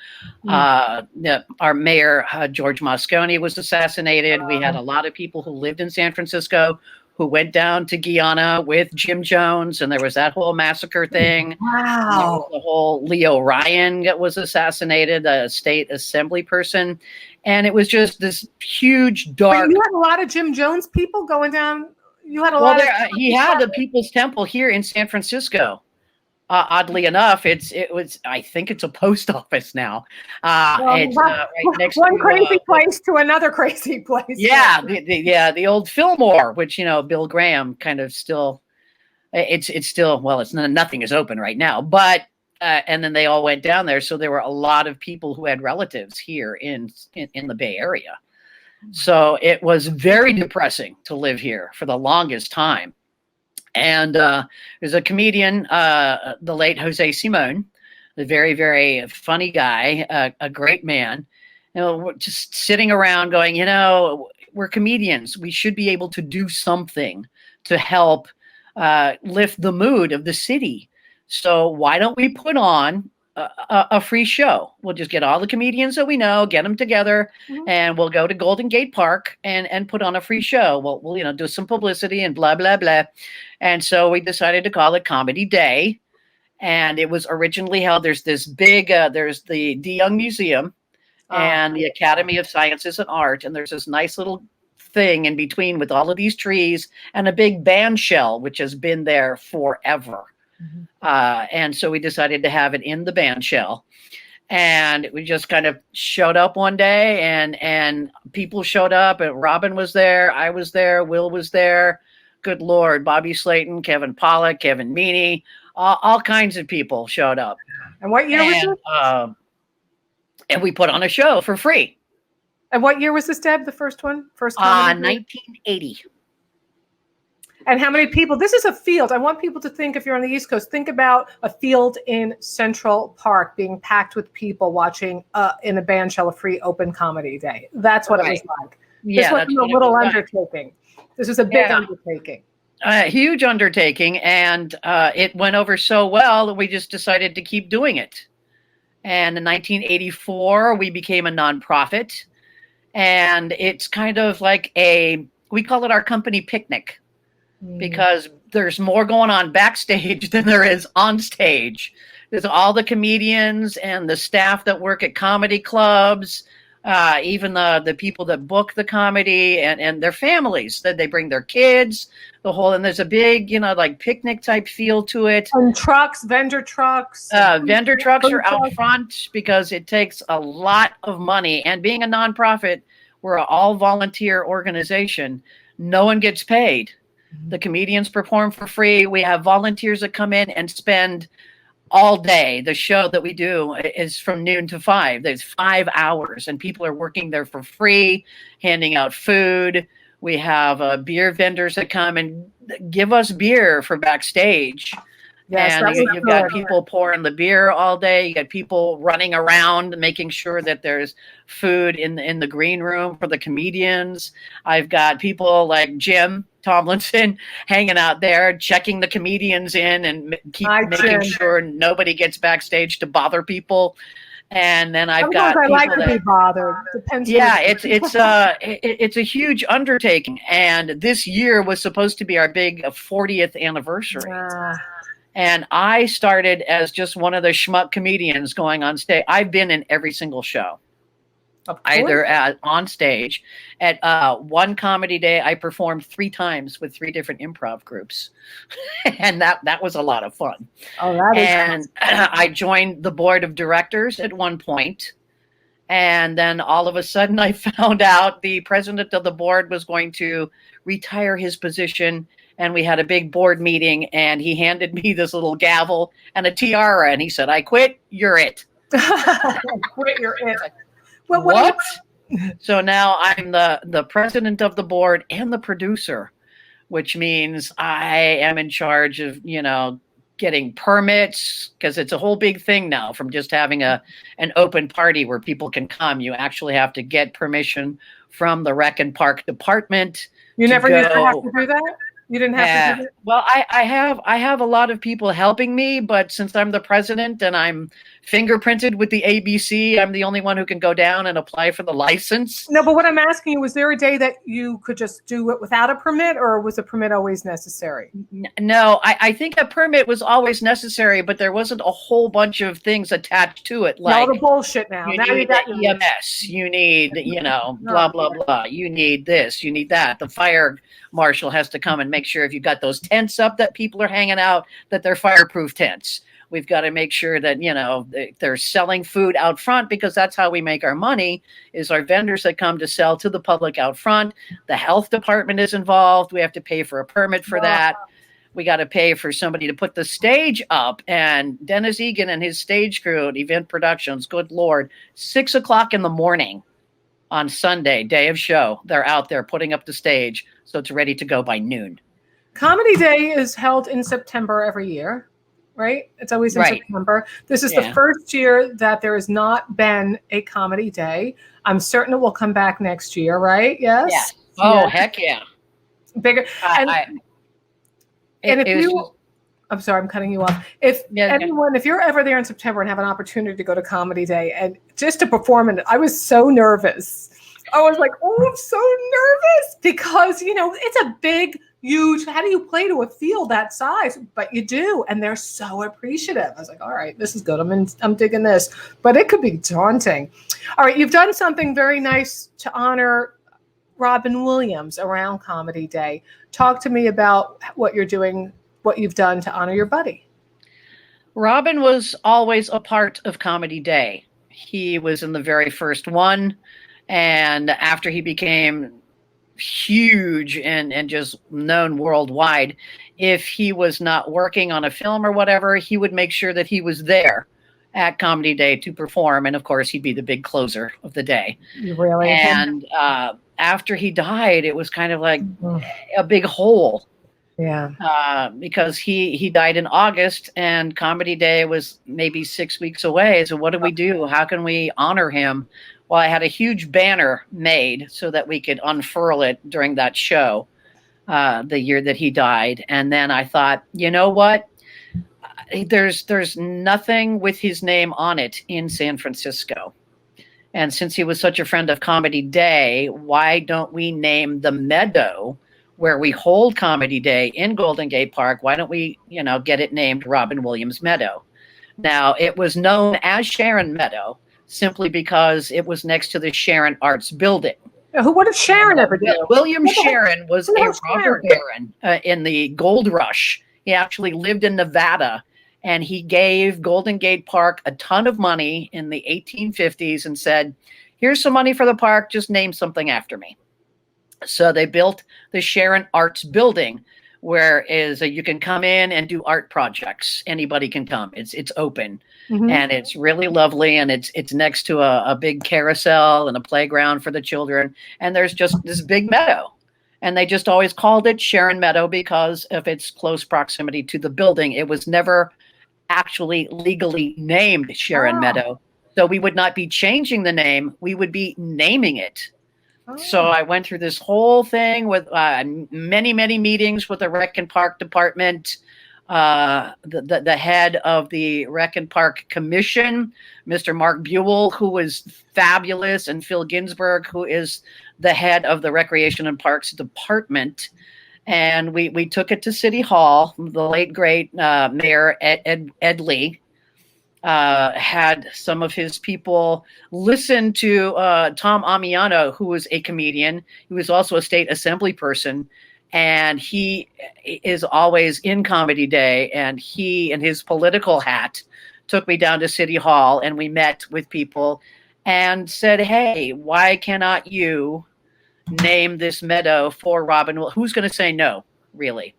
our mayor, George Moscone, was assassinated. We had a lot of people who lived in San Francisco who went down to Guyana with Jim Jones, and there was that whole massacre thing. Wow. The whole Leo Ryan that was assassinated, a state assembly person. And it was just this huge dark. Wait, you had a lot of Jim Jones people going down. You had a Well, lot of. he had the People's Temple here in San Francisco. Oddly enough, it was. I think it's a post office now. It's right next one to crazy place to another crazy place. Yeah, the old Fillmore, which Bill Graham kind of still. It's still nothing is open right now, but. And then they all went down there. So there were a lot of people who had relatives here in the Bay Area. So it was very depressing to live here for the longest time. And there's a comedian, the late Jose Simon, a very, very funny guy, a great man. We're just sitting around going, we're comedians. We should be able to do something to help lift the mood of the city. So why don't we put on a free show? We'll just get all the comedians that we know, get them together, and we'll go to Golden Gate Park and put on a free show. We'll do some publicity and blah, blah, blah. And so we decided to call it Comedy Day. And it was originally held, there's this big, there's the DeYoung Museum and the Academy of Sciences and Art. And there's this nice little thing in between with all of these trees and a big band shell, which has been there forever. And so we decided to have it in the band shell, and we just kind of showed up one day and people showed up, and Robin was there. I was there. Will was there. Good Lord. Bobby Slayton, Kevin Pollak, Kevin Meaney, all kinds of people showed up. And what year was it? And we put on a show for free. And what year was this, Deb? The first one? 1980. And how many people? This is a field. I want people to think, if you're on the East Coast, think about a field in Central Park being packed with people watching in a band shell a free open comedy day. That's what it was like. This wasn't a little undertaking. This was a big undertaking. A huge undertaking. And it went over so well that we just decided to keep doing it. And in 1984, we became a nonprofit. And it's kind of like we call it our company picnic. Because there's more going on backstage than there is on stage. There's all the comedians and the staff that work at comedy clubs, even the people that book the comedy and their families, that they bring their kids, and there's a big, like picnic type feel to it. And trucks, vendor trucks. Vendor trucks are out front because it takes a lot of money. And being a nonprofit, we're an all volunteer organization. No one gets paid. The comedians perform for free. We have volunteers that come in and spend all day. The show that we do is from noon to 5. There's 5 hours, and people are working there for free, handing out food. We have beer vendors that come and give us beer for backstage. Yes, and you've got people pouring the beer all day. You got people running around making sure that there's food in the green room for the comedians. I've got people like Jim Tomlinson hanging out there, checking the comedians in and making sure nobody gets backstage to bother people. And then I've got I people like to be bothered. Depends. Yeah, it's a huge undertaking. And this year was supposed to be our big 40th anniversary. And I started as just one of the schmuck comedians going on stage. I've been in every single show, either on stage. At one comedy day, I performed 3 times with 3 different improv groups. And that was a lot of fun. Oh, that is and I joined the board of directors at one point. And then all of a sudden I found out the president of the board was going to retire his position. And we had a big board meeting, and he handed me this little gavel and a tiara, and he said, "I quit. You're it." Quit. You're it. Well, what? So now I'm the president of the board and the producer, which means I am in charge of getting permits, because it's a whole big thing now from just having an open party where people can come. You actually have to get permission from the Rec and Park Department. You never used to have to do that? You didn't have to do that? Well, I have a lot of people helping me, but since I'm the president and I'm fingerprinted with the ABC, I'm the only one who can go down and apply for the license. No, but what I'm asking you, was there a day that you could just do it without a permit, or was a permit always necessary? No, I think a permit was always necessary, but there wasn't a whole bunch of things attached to it. Like all the bullshit now. You now need you got EMS, you need, blah, blah, blah. You need this, you need that. The fire marshal has to come and make sure if you've got those tents up that people are hanging out, that they're fireproof tents. We've got to make sure that, they're selling food out front, because that's how we make our money, is our vendors that come to sell to the public out front. The health department is involved. We have to pay for a permit for that. We got to pay for somebody to put the stage up. And Dennis Egan and his stage crew at Event Productions, good Lord, 6 o'clock in the morning on Sunday, day of show, they're out there putting up the stage so it's ready to go by noon. Comedy Day is held in September every year, right? It's always in September. This is the first year that there has not been a Comedy Day. I'm certain it will come back next year, right? Yes? Yeah. Oh, heck yeah. Bigger. I'm sorry, I'm cutting you off. If you're ever there in September and have an opportunity to go to Comedy Day and just to perform, and I was so nervous. I was like, oh, I'm so nervous because, it's a big, huge, how do you play to a field that size? But you do. And they're so appreciative. I was like, all right, this is good. I'm digging this, but it could be daunting. All right. You've done something very nice to honor Robin Williams around Comedy Day. Talk to me about what you're doing, what you've done to honor your buddy. Robin was always a part of Comedy Day. He was in the very first one. And after he became huge and just known worldwide, if he was not working on a film or whatever, he would make sure that he was there at Comedy Day to perform. And of course, he'd be the big closer of the day. Really? And after he died, it was kind of like a big hole. Yeah. Because he died in August and Comedy Day was maybe 6 weeks away. So what do we do? How can we honor him? Well, I had a huge banner made so that we could unfurl it during that show, the year that he died. And then I thought, you know what? There's nothing with his name on it in San Francisco. And since he was such a friend of Comedy Day, why don't we name the meadow where we hold Comedy Day in Golden Gate Park? Why don't we, get it named Robin Williams Meadow? Now, it was known as Sharon Meadow, simply because it was next to the Sharon Arts Building. What did Sharon ever do? William Sharon was a robber baron in the gold rush. He actually lived in Nevada, and he gave Golden Gate Park a ton of money in the 1850s and said, here's some money for the park, just name something after me. So they built the Sharon Arts Building, where you can come in and do art projects. Anybody can come. It's open. And it's really lovely. And it's next to a big carousel and a playground for the children. And there's just this big meadow. And they just always called it Sharon Meadow because of its close proximity to the building. It was never actually legally named Sharon Meadow. So we would not be changing the name. We would be naming it. So I went through this whole thing with many, many meetings with the Rec and Park Department, the head of the Rec and Park Commission, Mr. Mark Buell, who was fabulous, and Phil Ginsburg, who is the head of the Recreation and Parks Department. And we took it to City Hall. The late, great Mayor Ed Lee had some of his people listen to Tom Amiano, who was a comedian. He was also a state assembly person. And he is always in Comedy Day. And he, in his political hat, took me down to City Hall. And we met with people and said, hey, why cannot you name this meadow for Robin? Well, who's going to say no, really?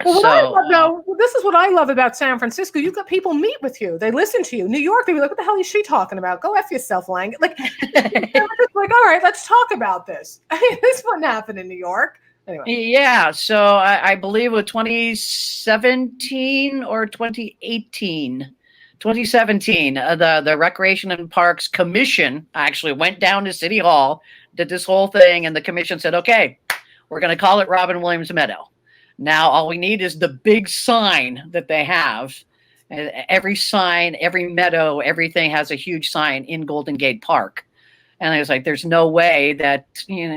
Well, this is what I love about San Francisco. You've got people meet with you. They listen to you. New York, they be like, what the hell is she talking about? Go F yourself, Lang. Like, all right, let's talk about this. I mean, this wouldn't happen in New York. Anyway. Yeah, so I believe it was 2017 or 2018. 2017, the Recreation and Parks Commission actually went down to City Hall, did this whole thing, and the commission said, okay, we're going to call it Robin Williams Meadow. Now, all we need is the big sign that they have. Every sign, every meadow, everything has a huge sign in Golden Gate Park. And I was like, there's no way that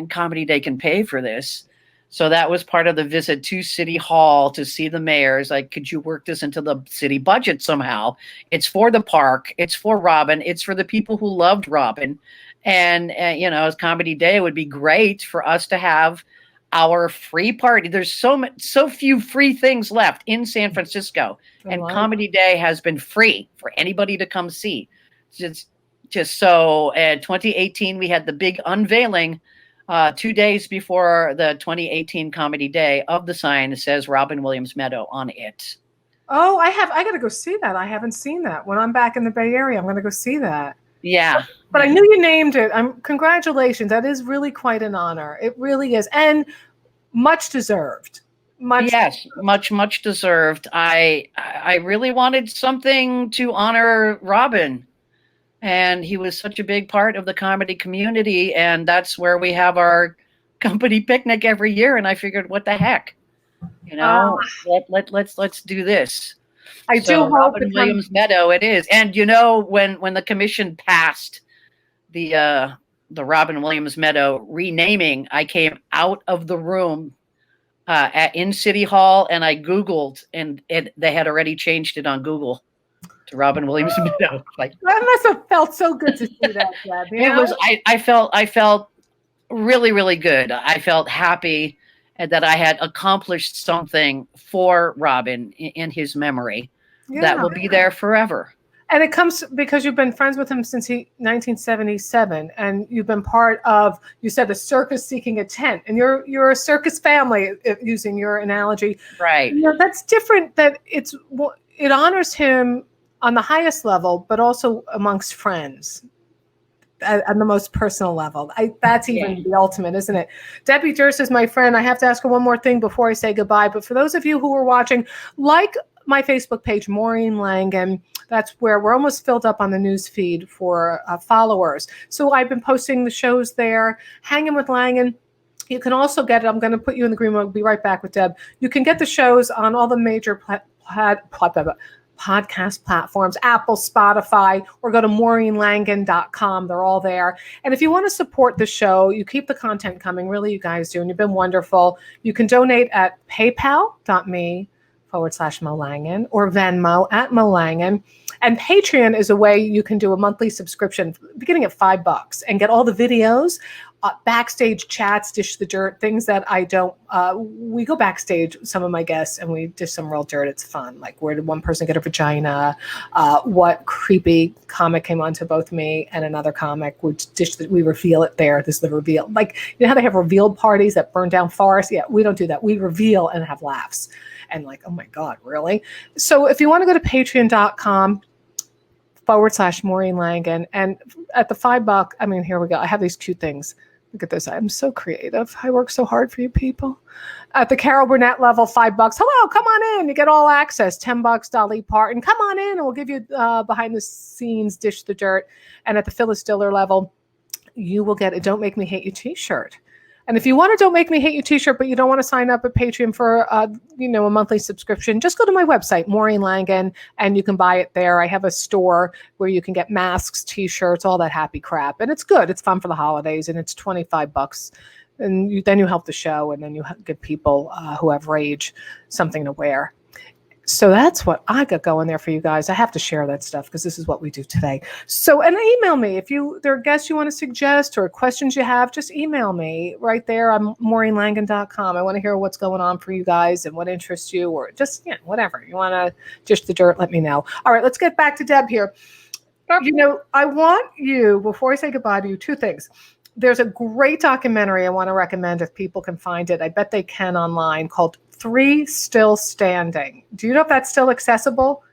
Comedy Day can pay for this. So that was part of the visit to City Hall to see the mayors. Like, could you work this into the city budget somehow? It's for the park. It's for Robin. It's for the people who loved Robin. And, as Comedy Day, it would be great for us to have our free party. There's so few free things left in San Francisco. And Comedy Day has been free for anybody to come see. Just so in 2018, we had the big unveiling 2 days before the 2018 Comedy Day of the sign that says Robin Williams Meadow on it. Oh, I got to go see that. I haven't seen that. When I'm back in the Bay Area, I'm going to go see that. Yeah. But I knew you named it. Congratulations. That is really quite an honor. It really is. And much deserved. Much deserved. I really wanted something to honor Robin. And he was such a big part of the comedy community. And that's where we have our company picnic every year. And I figured, what the heck? Let's do this. I do hope Robin Williams Meadow it is. And when the commission passed the Robin Williams Meadow renaming, I came out of the room in City Hall and I Googled, and they had already changed it on Google to Robin Williams Meadow. Like, that must have felt so good to see that, Deb. It was. I felt really, really good. I felt happy that I had accomplished something for Robin in his memory that will be there forever. And it comes because you've been friends with him since 1977, and you've been part of, you said, a circus seeking a tent, and you're a circus family, using your analogy. Right. That's different. That it honors him on the highest level, but also amongst friends at the most personal level. That's even the ultimate, isn't it? Debbie Durst is my friend. I have to ask her one more thing before I say goodbye. But for those of you who are watching, like my Facebook page, Maureen Langan, that's where we're almost filled up on the news feed for followers. So I've been posting the shows there, Hanging with Langan. You can also get it. I'm going to put you in the green room. I'll be right back with Deb. You can get the shows on all the major podcast platforms, Apple, Spotify, or go to maureenlangan.com. They're all there. And if you want to support the show, you keep the content coming. Really, you guys do. And you've been wonderful. You can donate at paypal.me/Mo Langan or Venmo @Mo Langan. And Patreon is a way you can do a monthly subscription beginning at $5 and get all the videos, backstage chats, dish the dirt, things that I don't. We go backstage, some of my guests, and we dish some real dirt. It's fun. Like, where did one person get a vagina? What creepy comic came onto both me and another comic? We reveal it there. This is the reveal. Like, you know how they have reveal parties that burn down forests? Yeah, we don't do that. We reveal and have laughs. And like, oh my God, really? So if you want to go to patreon.com/Maureen Langan, and at the $5, I mean, here we go. I have these cute things. Look at this. I'm so creative. I work so hard for you people. At the Carol Burnett level, $5. Hello, come on in. You get all access. $10, Dolly Parton. Come on in, and we'll give you behind the scenes, dish the dirt. And at the Phyllis Diller level, you will get a Don't Make Me Hate You t-shirt. And if you want a Don't Make Me Hate You t-shirt, but you don't want to sign up at Patreon for a monthly subscription, just go to my website, Maureen Langan, and you can buy it there. I have a store where you can get masks, t-shirts, all that happy crap. And it's good. It's fun for the holidays, and it's $25. And then you help the show, and then you give people who have rage something to wear. So that's what I got going there for you guys. I have to share that stuff because this is what we do today. So, and email me if there are guests you want to suggest or questions you have, just email me right there. I'm maureenlangan.com. I want to hear what's going on for you guys and what interests you, or just, whatever. You want to dish the dirt, let me know. All right, let's get back to Deb here. I want you, before I say goodbye to you, two things. There's a great documentary I want to recommend if people can find it. I bet they can online, called 3 Still Standing. Do you know if that's still accessible?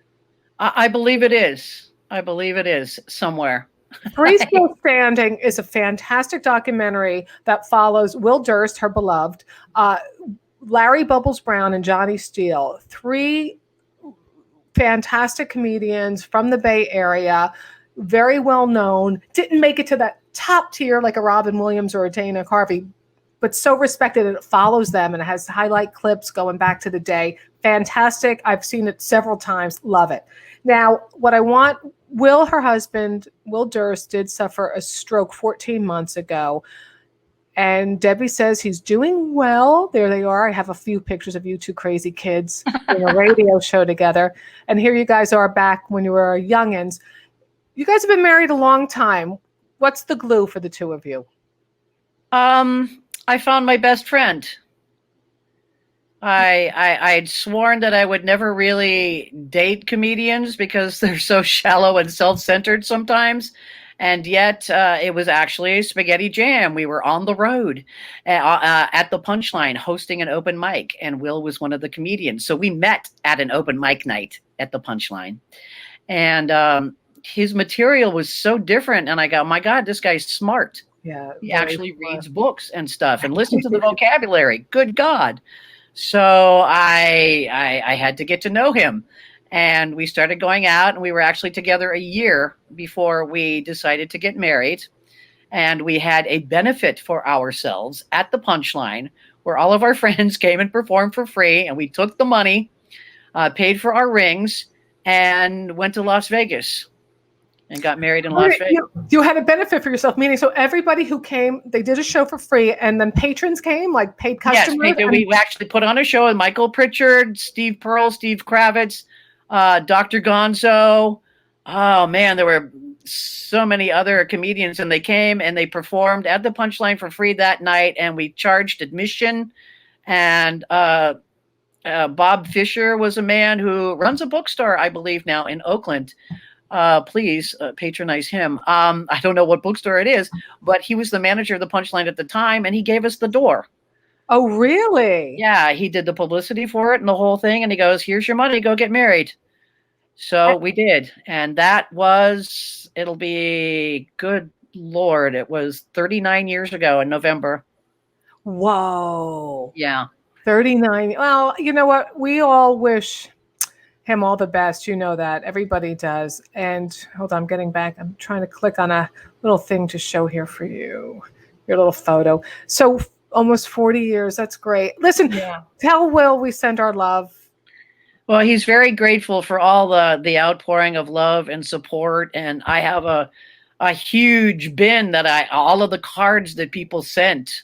I believe it is. I believe it is somewhere. Free Still Standing is a fantastic documentary that follows Will Durst, her beloved, Larry Bubbles Brown, and Johnny Steele, three fantastic comedians from the Bay Area, very well known, didn't make it to that top tier like a Robin Williams or a Dana Carvey, but so respected, and it follows them and it has highlight clips going back to the day. Fantastic. I've seen it several times. Love it. Now, what I want, Will, her husband, Will Durst, did suffer a stroke 14 months ago. And Debbie says he's doing well. There they are. I have a few pictures of you two crazy kids doing a radio show together. And here you guys are back when you were youngins. You guys have been married a long time. What's the glue for the two of you? I found my best friend. I'd sworn that I would never really date comedians because they're so shallow and self-centered sometimes. And yet it was actually a spaghetti jam. We were on the road at the Punchline hosting an open mic, and Will was one of the comedians. So we met at an open mic night at the Punchline. And his material was so different. And I go, my God, this guy's smart. Yeah, he actually reads books and stuff and listens to the vocabulary. Good God. So I had to get to know him. And we started going out, and we were actually together a year before we decided to get married. And we had a benefit for ourselves at the Punchline where all of our friends came and performed for free. And we took the money, paid for our rings, and went to Las Vegas and got married in Las Vegas. You had a benefit for yourself, meaning so everybody who came, they did a show for free, and then patrons came, like paid customers? Yes, we actually put on a show with Michael Pritchard, Steve Pearl, Steve Kravitz, Dr. Gonzo. Oh, man, there were so many other comedians, and they came and they performed at the Punchline for free that night, and we charged admission. And Bob Fisher was a man who runs a bookstore, I believe, now in Oakland. Please patronize him. I don't know what bookstore it is, but he was the manager of the Punchline at the time, and he gave us the door. Oh, really? Yeah, he did the publicity for it and the whole thing, and he goes, here's your money, go get married. So we did, and that was, it'll be, good Lord, it was 39 years ago in November. Whoa. Yeah. 39. Well, you know what? We all wish him all the best. You know that. Everybody does. And hold on, I'm getting back. I'm trying to click on a little thing to show here for you. Your little photo. So almost 40 years. That's great. Listen, tell Will we send our love. Well, he's very grateful for all the outpouring of love and support. And I have a huge bin that all of the cards that people sent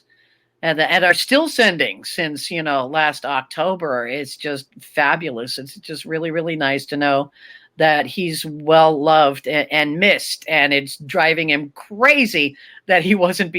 and are still sending since, last October. It's just fabulous. It's just really, really nice to know that he's well loved and missed, and it's driving him crazy that he wasn't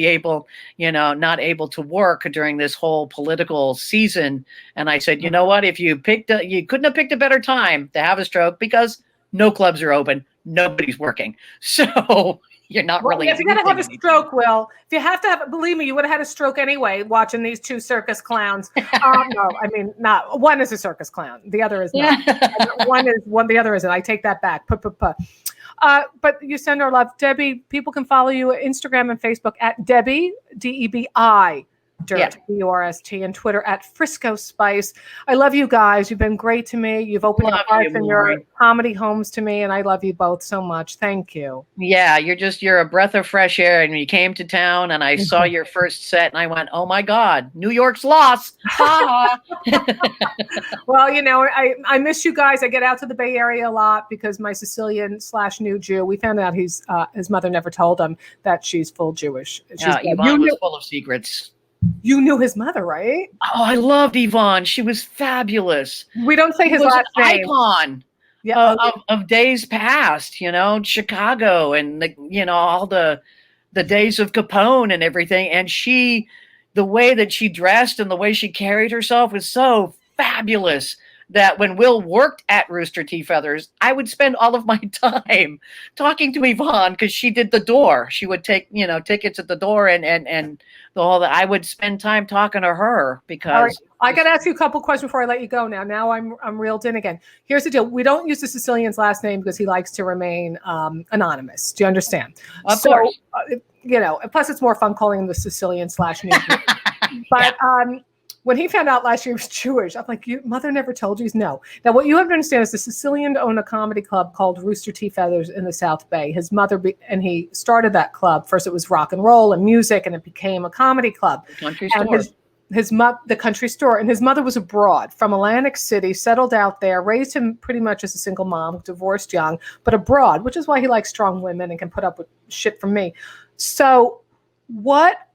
not able to work during this whole political season. And I said, you know what, if you couldn't have picked a better time to have a stroke, because no clubs are open, nobody's working. So you're not really. If you're going to have a stroke, Will, if you have to have, believe me, you would have had a stroke anyway watching these two circus clowns. No, I mean, not one is a circus clown. The other is not. The other isn't. I take that back. But you send our love. Debbie, people can follow you at Instagram and Facebook at Debbie, DEBI. Durst, Durst, and Twitter at Frisco Spice. I love you guys. You've been great to me. You've opened your hearts and your comedy homes to me, and I love you both so much. Thank you. Yeah, you're a breath of fresh air. And you came to town, and I saw your first set, and I went, "Oh my God, New York's lost." Well, I miss you guys. I get out to the Bay Area a lot because my Sicilian/new Jew. We found out his mother never told him that she's full Jewish. Yvonne was full of secrets. You knew his mother, right? Oh, I loved Yvonne. She was fabulous. We don't say his last name. Icon of days past, Chicago and all the days of Capone and everything. And the way that she dressed and the way she carried herself was so fabulous that when Will worked at Rooster T. Feathers, I would spend all of my time talking to Yvonne because she did the door. She would take, tickets at the door and the whole that I would spend time talking to her because I got to ask you a couple questions before I let you go. Now I'm reeled in again. Here's the deal: we don't use the Sicilian's last name because he likes to remain anonymous. Do you understand? Of course. Plus it's more fun calling him the Sicilian / New. But when he found out last year he was Jewish, I'm like, your mother never told you? No. Now, what you have to understand is the Sicilian owned a comedy club called Rooster Tea Feathers in the South Bay. His mother, and he started that club. First, it was rock and roll and music, and it became a comedy club. Country and store. The country store. And his mother was abroad from Atlantic City, settled out there, raised him pretty much as a single mom, divorced young, but abroad, which is why he likes strong women and can put up with shit from me. So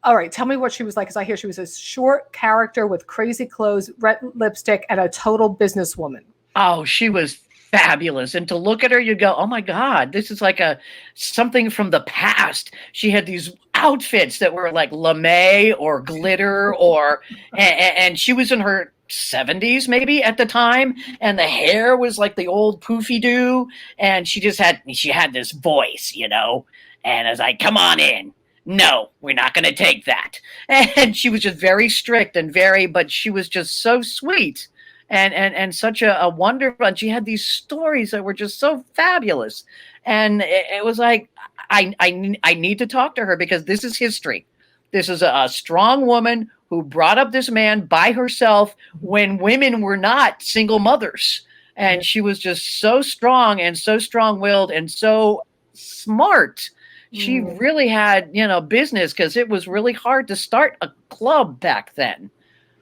all right, tell me what she was like, because I hear she was a short character with crazy clothes, red lipstick, and a total businesswoman. Oh, she was fabulous. And to look at her, you go, oh my God, this is like something from the past. She had these outfits that were like lame or glitter and she was in her 70s maybe at the time. And the hair was like the old poofy do. And she had this voice, and I was like, come on in. No, we're not going to take that. And she was just very strict but she was just so sweet and such a wonderful, and she had these stories that were just so fabulous. And it was like, I need to talk to her because this is history. This is a strong woman who brought up this man by herself when women were not single mothers. And she was just so strong and so strong-willed and so smart. She really had, business, because it was really hard to start a club back then.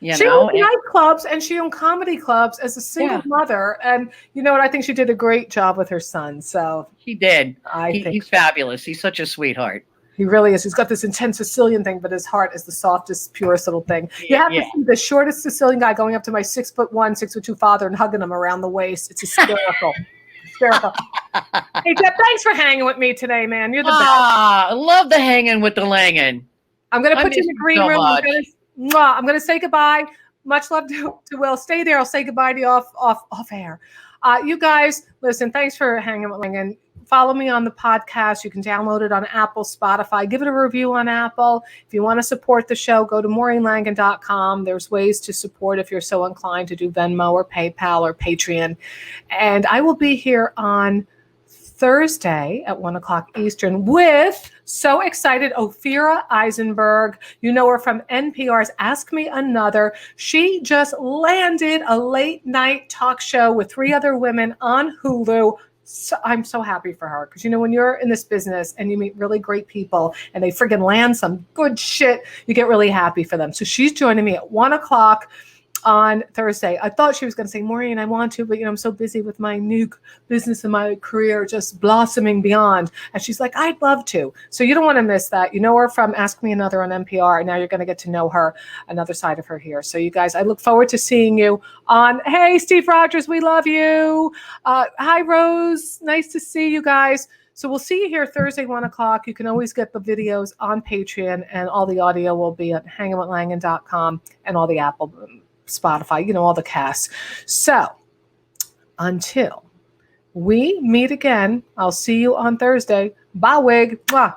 She owned nightclubs and she owned comedy clubs as a single mother. And you know what? I think she did a great job with her son. So he did. He's fabulous. He's such a sweetheart. He really is. He's got this intense Sicilian thing, but his heart is the softest, purest little thing. You have to see the shortest Sicilian guy going up to my 6'1", 6'2" father and hugging him around the waist. It's hysterical. Hey, Deb, thanks for hanging with me today, man. You're the best. I love the hanging with the Langan. I'm going to put you in the green room. I'm going to say goodbye. Much love to Will. Stay there. I'll say goodbye to you off air. You guys, listen, thanks for hanging with Langan. Follow me on the podcast. You can download it on Apple, Spotify. Give it a review on Apple. If you want to support the show, go to MaureenLangan.com. There's ways to support if you're so inclined to do Venmo or PayPal or Patreon. And I will be here on Thursday at 1 o'clock Eastern with, so excited, Ophira Eisenberg. You know her from NPR's Ask Me Another. She just landed a late night talk show with 3 other women on Hulu. So I'm so happy for her because, when you're in this business and you meet really great people and they friggin' land some good shit, you get really happy for them. So she's joining me at 1 o'clock on Thursday. I thought she was going to say, Maureen, I want to, but I'm so busy with my new business and my career just blossoming beyond. And she's like, I'd love to. So you don't want to miss that. You know her from Ask Me Another on NPR, and now you're going to get to know her, another side of her here. So you guys, I look forward to seeing you on, hey, Steve Rogers, we love you. Hi, Rose. Nice to see you guys. So we'll see you here Thursday, 1 o'clock. You can always get the videos on Patreon, and all the audio will be at hangingwithlangan.com and all the Apple, Spotify, all the casts. So until we meet again, I'll see you on Thursday. Bye, wig. Mwah.